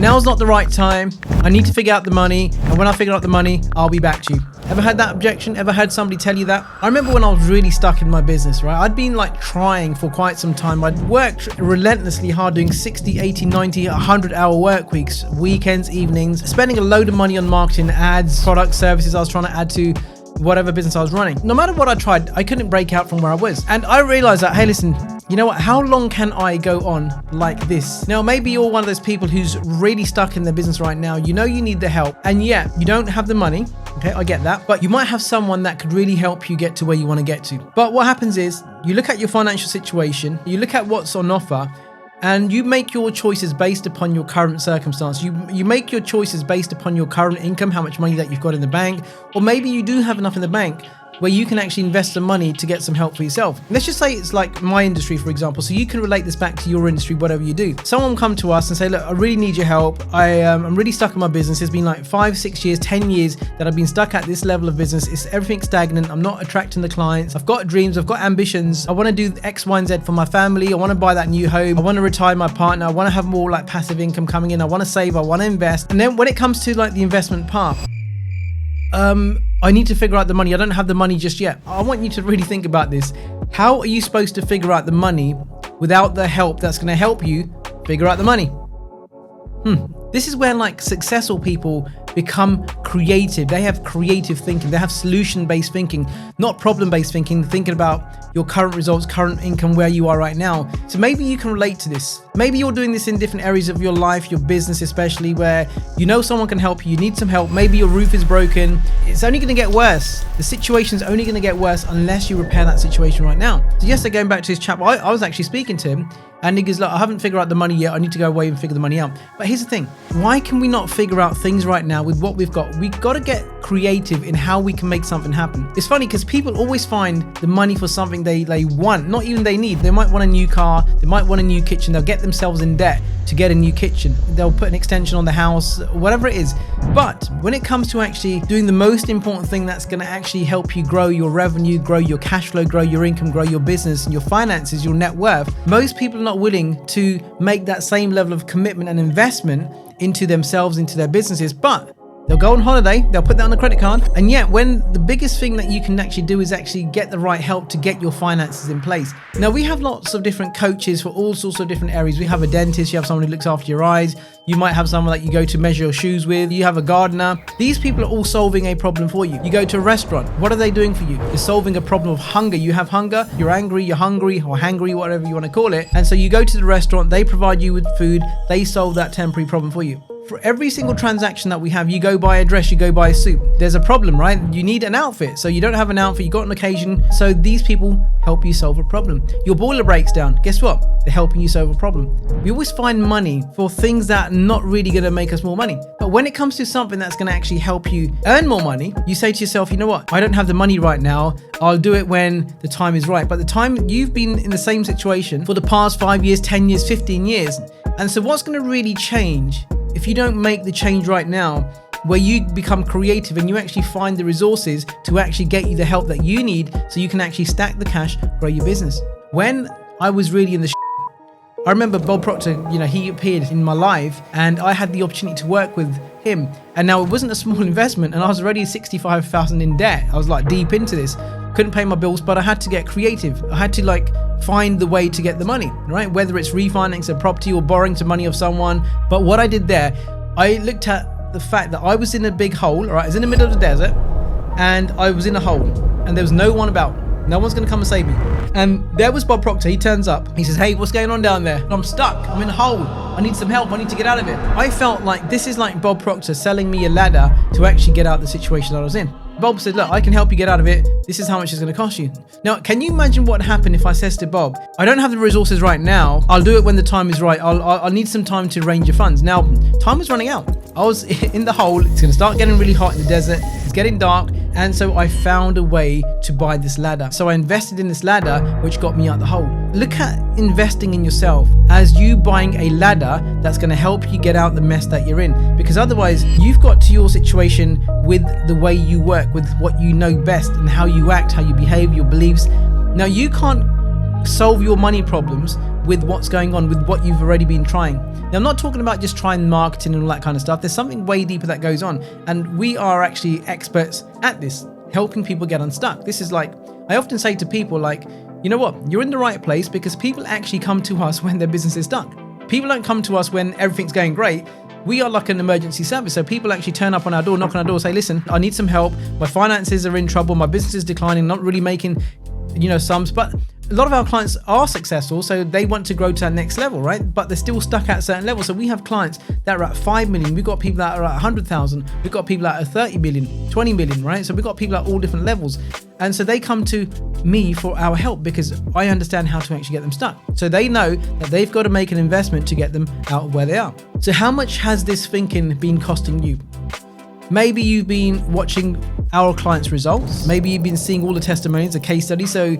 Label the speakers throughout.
Speaker 1: now's not the right time. I need to figure out the money. And when I figure out the money, I'll be back to you. Ever had that objection? Ever had somebody tell you that? I remember when I was really stuck in my business, right? I'd been like trying for quite some time. I'd worked relentlessly hard doing 60, 80, 90, 100-hour work weeks, weekends, evenings, spending a load of money on marketing, ads, products, services I was trying to add to whatever business I was running. No matter what I tried, I couldn't break out from where I was. And I realized that, hey, listen, you know what? How long can I go on like this? Now, maybe you're one of those people who's really stuck in their business right now. You know you need the help, and yet you don't have the money. Okay, I get that. But you might have someone that could really help you get to where you want to get to. But what happens is you look at your financial situation, you look at what's on offer, and you make your choices based upon your current circumstance. You make your choices based upon your current income, how much money that you've got in the bank, or maybe you do have enough in the bank where you can actually invest some money to get some help for yourself. Let's just say it's like my industry, for example, so you can relate this back to your industry, whatever you do. Someone will come to us and say, look, I really need your help. I'm really stuck in my business. It's been like 5, 6 years, 10 years that I've been stuck at this level of business. It's everything stagnant. I'm not attracting the clients. I've got dreams. I've got ambitions. I want to do X, Y, and Z for my family. I want to buy that new home. I want to retire my partner. I want to have more like passive income coming in. I want to save. I want to invest. And then when it comes to like the investment part, I need to figure out the money. I don't have the money just yet. I want you to really think about this. How are you supposed to figure out the money without the help that's going to help you figure out the money? This is where like successful people become creative. They have creative thinking. They have solution-based thinking, not problem-based thinking, thinking about your current results, current income, where you are right now. So maybe you can relate to this. Maybe you're doing this in different areas of your life, your business especially, where you know someone can help you. You need some help. Maybe your roof is broken. It's only going to get worse. The situation's only going to get worse unless you repair that situation right now. So yesterday, going back to his chap, I was actually speaking to him, and he goes, look, I haven't figured out the money yet. I need to go away and figure the money out. But here's the thing. Why can we not figure out things right now with what we've got? We've got to get creative in how we can make something happen. It's funny because people always find the money for something they want, not even they need. They might want a new car. They might want a new kitchen. They'll get themselves in debt to get a new kitchen. They'll put an extension on the house, whatever it is. But when it comes to actually doing the most important thing that's going to actually help you grow your revenue, grow your cash flow, grow your income, grow your business and your finances, your net worth, most people are not willing to make that same level of commitment and investment into themselves, into their businesses. But they'll go on holiday, they'll put that on a credit card. And yet when the biggest thing that you can actually do is actually get the right help to get your finances in place. Now we have lots of different coaches for all sorts of different areas. We have a dentist, you have someone who looks after your eyes. You might have someone that you go to measure your shoes with. You have a gardener. These people are all solving a problem for you. You go to a restaurant. What are they doing for you? They're solving a problem of hunger. You have hunger, you're angry, you're hungry or hangry, whatever you want to call it. And so you go to the restaurant, they provide you with food. They solve that temporary problem for you. For every single transaction that we have, you go buy a dress, you go buy a suit. There's a problem, right? You need an outfit. So you don't have an outfit, you got an occasion. So these people help you solve a problem. Your boiler breaks down. Guess what? They're helping you solve a problem. We always find money for things that are not really going to make us more money. But when it comes to something that's going to actually help you earn more money, you say to yourself, you know what? I don't have the money right now. I'll do it when the time is right. But the time you've been in the same situation for the past 5 years, 10 years, 15 years. And so what's going to really change if you don't make the change right now, where you become creative and you actually find the resources to actually get you the help that you need so you can actually stack the cash, grow your business? When I was really in the I remember Bob Proctor, he appeared in my life and I had the opportunity to work with him. And now it wasn't a small investment and I was already 65,000 in debt. I was like deep into this. Couldn't pay my bills, but I had to get creative. I had to find the way to get the money, right? Whether it's refinancing a property or borrowing some money of someone. But what I did there, I looked at the fact that I was in a big hole, right? I was in the middle of the desert and I was in a hole and there was no one about. No one's going to come and save me. And there was Bob Proctor. He turns up. He says, hey, what's going on down there? And I'm stuck. I'm in a hole. I need some help. I need to get out of it. I felt like this is like Bob Proctor selling me a ladder to actually get out of the situation that I was in. Bob said, look, I can help you get out of it. This is how much it's going to cost you. Now, can you imagine what happened if I says to Bob, I don't have the resources right now. I'll do it when the time is right. I'll need some time to arrange your funds. Now, time was running out. I was in the hole. It's going to start getting really hot in the desert. It's getting dark. And so I found a way to buy this ladder. So I invested in this ladder, which got me out the hole. Look at investing in yourself as you buying a ladder that's going to help you get out the mess that you're in. Because otherwise, you've got to your situation with the way you work, with what you know best and how you act, how you behave, your beliefs. Now, you can't solve your money problems with what's going on, with what you've already been trying. Now, I'm not talking about just trying marketing and all that kind of stuff. There's something way deeper that goes on. And we are actually experts at this, helping people get unstuck. This is like, I often say to people like, you know what, you're in the right place because people actually come to us when their business is stuck. People don't come to us when everything's going great. We are like an emergency service. So people actually turn up on our door, knock on our door, say, listen, I need some help. My finances are in trouble. My business is declining, not really making, sums. But a lot of our clients are successful, so they want to grow to that next level, right? But they're still stuck at a certain level. So we have clients that are at 5 million. We've got people that are at 100,000. We've got people that are 30 million, 20 million, right? So we've got people at all different levels. And so they come to me for our help because I understand how to actually get them stuck. So they know that they've got to make an investment to get them out of where they are. So how much has this thinking been costing you? Maybe you've been watching our clients' results. Maybe you've been seeing all the testimonies, the case studies. So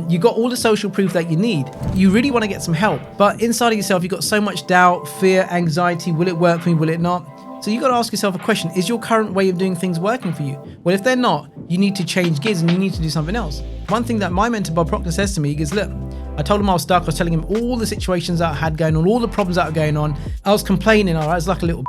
Speaker 1: you got all the social proof that you need. You really want to get some help. But inside of yourself, you've got so much doubt, fear, anxiety. Will it work for me? Will it not? So you got to ask yourself a question. Is your current way of doing things working for you? Well, if they're not, you need to change gears and you need to do something else. One thing that my mentor, Bob Proctor, says to me, he goes, look, I told him I was stuck. I was telling him all the situations that I had going on, all the problems that were going on. I was complaining. All right, it's like a little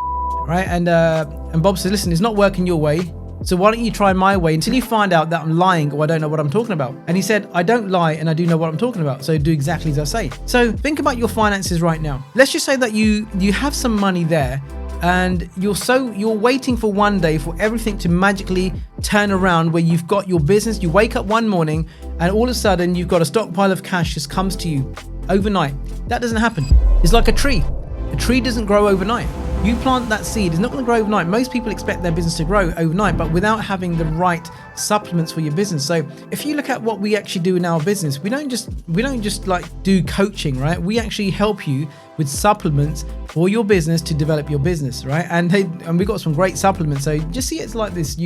Speaker 1: right? And Bob says, listen, it's not working your way. So why don't you try my way until you find out that I'm lying or I don't know what I'm talking about. And he said, I don't lie and I do know what I'm talking about. So do exactly as I say. So think about your finances right now. Let's just say that you have some money there and you're waiting for one day for everything to magically turn around where you've got your business. You wake up one morning and all of a sudden you've got a stockpile of cash just comes to you overnight. That doesn't happen. It's like a tree. A tree doesn't grow overnight. You plant that seed, it's not going to grow overnight. Most people expect their business to grow overnight, but without having the right supplements for your business. So if you look at what we actually do in our business, we don't just like do coaching, right? We actually help you with supplements for your business to develop your business, right? And we've got some great supplements. So just see it's like this.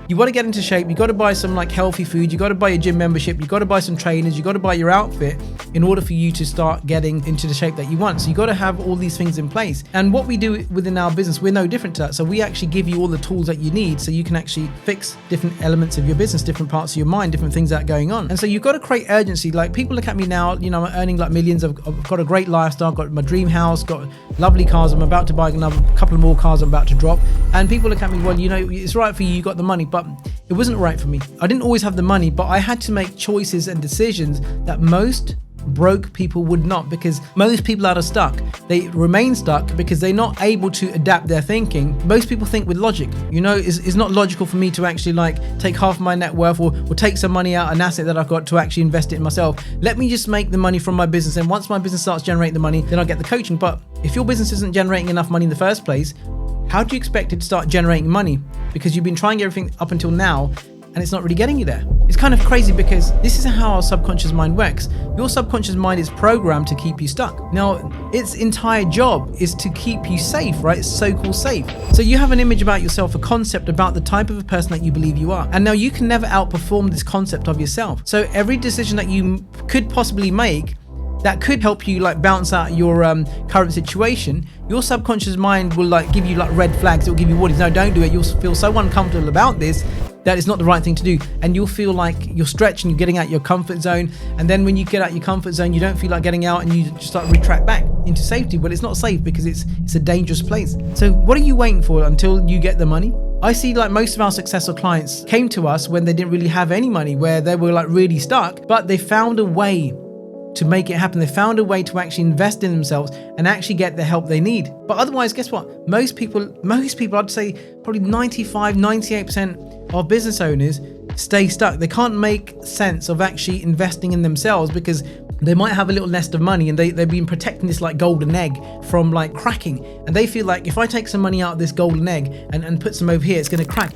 Speaker 1: You want to get into shape, you got to buy some like healthy food, you got to buy a gym membership, you got to buy some trainers, you got to buy your outfit in order for you to start getting into the shape that you want. So you got to have all these things in place. And what we do within our business, we're no different to that. So we actually give you all the tools that you need so you can actually fix different elements of your business, different parts of your mind, different things that are going on. And so you've got to create urgency. Like people look at me now, I'm earning like millions, I've got a great lifestyle, got my dream house, got lovely cars, I'm about to buy another couple of more cars I'm about to drop. And people look at me, well, it's right for you, you got the money, but it wasn't right for me. I didn't always have the money, but I had to make choices and decisions that most broke people would not, because most people that are stuck, they remain stuck because they're not able to adapt their thinking. Most people think with logic. It's not logical for me to actually like take half my net worth or take some money out, an asset that I've got, to actually invest it in myself. Let me just make the money from my business, and once my business starts generating the money, then I'll get the coaching. But if your business isn't generating enough money in the first place, how do you expect it to start generating money? Because you've been trying everything up until now and it's not really getting you there. It's kind of crazy because this is how our subconscious mind works. Your subconscious mind is programmed to keep you stuck. Now, its entire job is to keep you safe, right? It's so-called safe. So you have an image about yourself, a concept about the type of a person that you believe you are. And now you can never outperform this concept of yourself. So every decision that you could possibly make that could help you like bounce out your current situation, your subconscious mind will like give you like red flags. It will give you warnings. No, don't do it. You'll feel so uncomfortable about this that it's not the right thing to do, and you'll feel like you're stretching, you're getting out your comfort zone, and then when you get out your comfort zone, you don't feel like getting out, and you just start to retract back into safety. Well, it's not safe because it's a dangerous place. So what are you waiting for until you get the money? I see like most of our successful clients came to us when they didn't really have any money, where they were like really stuck, but they found a way to make it happen. They found a way to actually invest in themselves and actually get the help they need. But otherwise, guess what? Most people, I'd say probably 95, 98% of business owners stay stuck. They can't make sense of actually investing in themselves because they might have a little nest of money and they've been protecting this like golden egg from like cracking. And they feel like if I take some money out of this golden egg and put some over here, it's going to crack.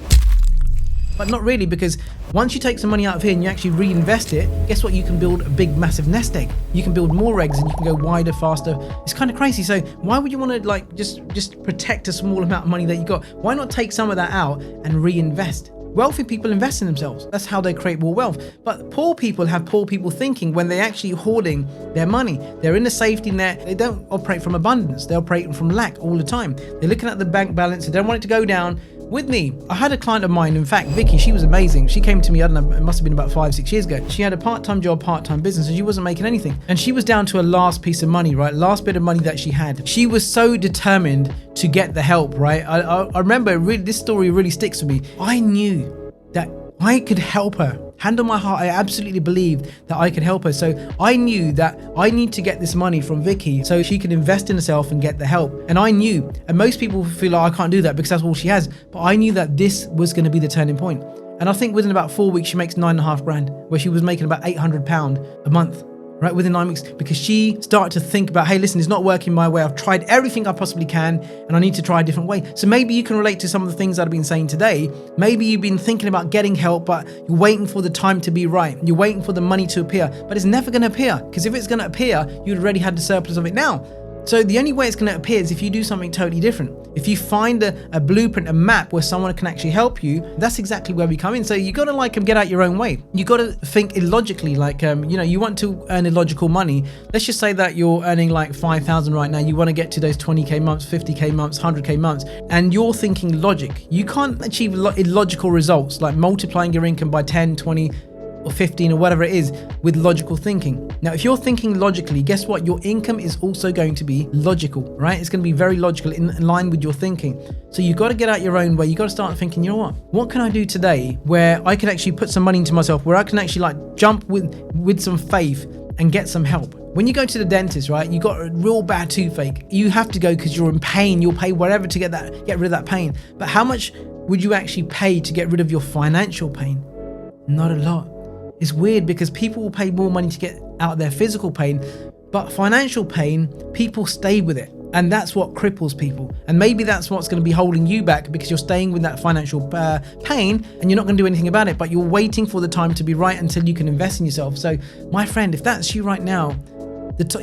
Speaker 1: But not really, because once you take some money out of here and you actually reinvest it, guess what? You can build a big, massive nest egg. You can build more eggs and you can go wider, faster. It's kind of crazy. So why would you want to like just protect a small amount of money that you got? Why not take some of that out and reinvest? Wealthy people invest in themselves. That's how they create more wealth. But poor people have poor people thinking when they're actually hoarding their money. They're in the safety net. They don't operate from abundance. They operate from lack all the time. They're looking at the bank balance. They don't want it to go down, with me. I had a client of mine, in fact, Vicky, she was amazing. She came to me, I don't know, it must have been about 5-6 years ago. She had a part-time job, part-time business, and she wasn't making anything. And she was down to a last piece of money, right? Last bit of money that she had. She was so determined to get the help, right? I remember, this story really sticks with me. I knew that I could help her. Hand on my heart, I absolutely believed that I could help her. So I knew that I need to get this money from Vicky so she could invest in herself and get the help. And I knew, and most people feel like I can't do that because that's all she has. But I knew that this was going to be the turning point. And I think within about 4 weeks, she makes 9.5 grand, where she was making about £800 a month. Right, within 9 weeks, because she started to think about, hey, listen, it's not working my way. I've tried everything I possibly can, and I need to try a different way. So maybe you can relate to some of the things that I've been saying today. Maybe you've been thinking about getting help, but you're waiting for the time to be right. You're waiting for the money to appear, but it's never going to appear, because if it's going to appear, you'd already had the surplus of it now. So the only way it's going to appear is if you do something totally different. If you find a blueprint, a map where someone can actually help you, that's exactly where we come in. So you got to get out your own way. You got to think illogically, you want to earn illogical money. Let's just say that you're earning like 5,000 right now. You want to get to those 20K months, 50K months, 100K months, and you're thinking logic. You can't achieve illogical results like multiplying your income by 10, 20, or 15 or whatever it is with logical thinking. Now, if you're thinking logically, guess what? Your income is also going to be logical, right? It's going to be very logical in line with your thinking. So you've got to get out your own way. You got to start thinking, you know what can I do today where I can actually put some money into myself, where I can actually jump with some faith and get some help. When you go to the dentist, right, you got a real bad toothache. You have to go because you're in pain. You'll pay whatever to get rid of that pain. But how much would you actually pay to get rid of your financial pain? Not a lot. It's weird because people will pay more money to get out of their physical pain, but financial pain, people stay with it. And that's what cripples people. And maybe that's what's going to be holding you back, because you're staying with that financial pain and you're not going to do anything about it, but you're waiting for the time to be right until you can invest in yourself. So my friend, if that's you right now,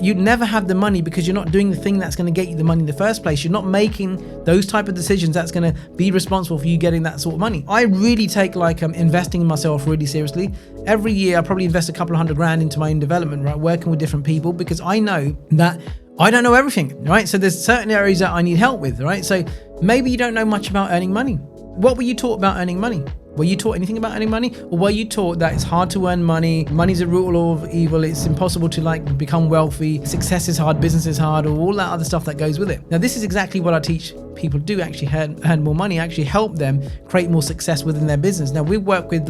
Speaker 1: you'd never have the money because you're not doing the thing that's going to get you the money in the first place. You're not making those type of decisions that's going to be responsible for you getting that sort of money. I really take investing in myself really seriously. Every year I probably invest a couple of $100 grand into my own development, right? Working with different people, because I know that I don't know everything, right? So there's certain areas that I need help with, right? So maybe you don't know much about earning money. What were you taught about earning money? Were you taught anything about earning money? Or were you taught that it's hard to earn money, money's a root of evil, it's impossible to become wealthy, success is hard, business is hard, or all that other stuff that goes with it? Now, this is exactly what I teach people to do, actually earn more money, actually help them create more success within their business. Now, we work with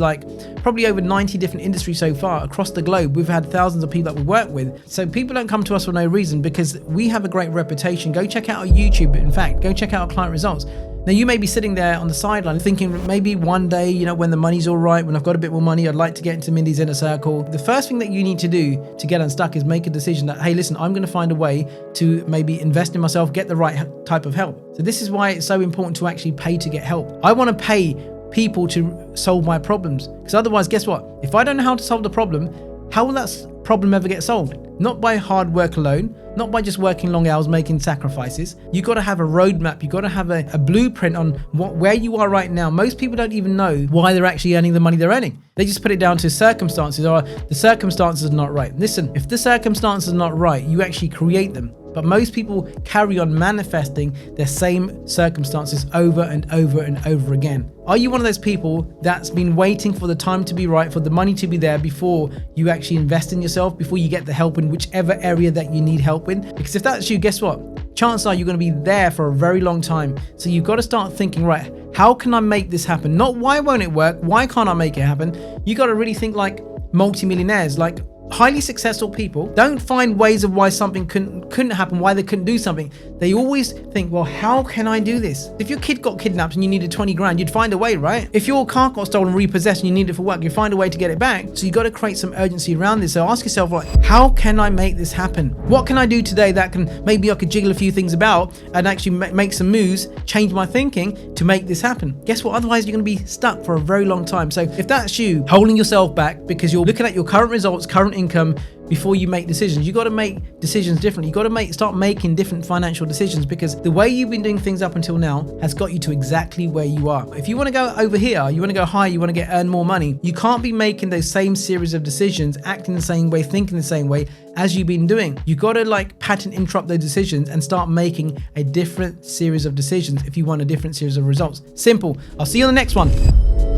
Speaker 1: probably over 90 different industries so far across the globe. We've had thousands of people that we work with. So people don't come to us for no reason, because we have a great reputation. Go check out our YouTube. In fact, go check out our client results. Now, you may be sitting there on the sideline thinking maybe one day, when the money's all right, when I've got a bit more money, I'd like to get into Mindy's inner circle. The first thing that you need to do to get unstuck is make a decision that, hey, listen, I'm going to find a way to maybe invest in myself, get the right type of help. So this is why it's so important to actually pay to get help. I want to pay people to solve my problems, because otherwise, guess what? If I don't know how to solve the problem, how will that problem ever get solved? Not by hard work alone, not by just working long hours, making sacrifices. You got to have a roadmap. You got to have a blueprint on where you are right now. Most people don't even know why they're actually earning the money they're earning. They just put it down to circumstances, or the circumstances are not right. Listen, if the circumstances are not right, you actually create them. But most people carry on manifesting their same circumstances over and over and over again. Are you one of those people that's been waiting for the time to be right, for the money to be there before you actually invest in yourself, before you get the help in whichever area that you need help in? Because if that's you, guess what? Chances are you're going to be there for a very long time. So you've got to start thinking, right, how can I make this happen? Not why won't it work? Why can't I make it happen? You got to really think like multimillionaires, like highly successful people don't find ways of why something couldn't happen, why they couldn't do something. They always think, well, how can I do this? If your kid got kidnapped and you needed 20 grand, you'd find a way, right? If your car got stolen, repossessed, and you need it for work, you'd find a way to get it back. So you got to create some urgency around this. So ask yourself, like, how can I make this happen? What can I do today that maybe I could jiggle a few things about and actually make some moves, change my thinking to make this happen? Guess what? Otherwise, you're going to be stuck for a very long time. So if that's you, holding yourself back because you're looking at your current results, current income, before you make decisions. You got to make decisions differently. You got to start making different financial decisions, because the way you've been doing things up until now has got you to exactly where you are. If you want to go over here, you want to go higher, you want to earn more money, you can't be making those same series of decisions, acting the same way, thinking the same way as you've been doing. You got to like pattern interrupt those decisions and start making a different series of decisions if you want a different series of results. Simple. I'll see you on the next one.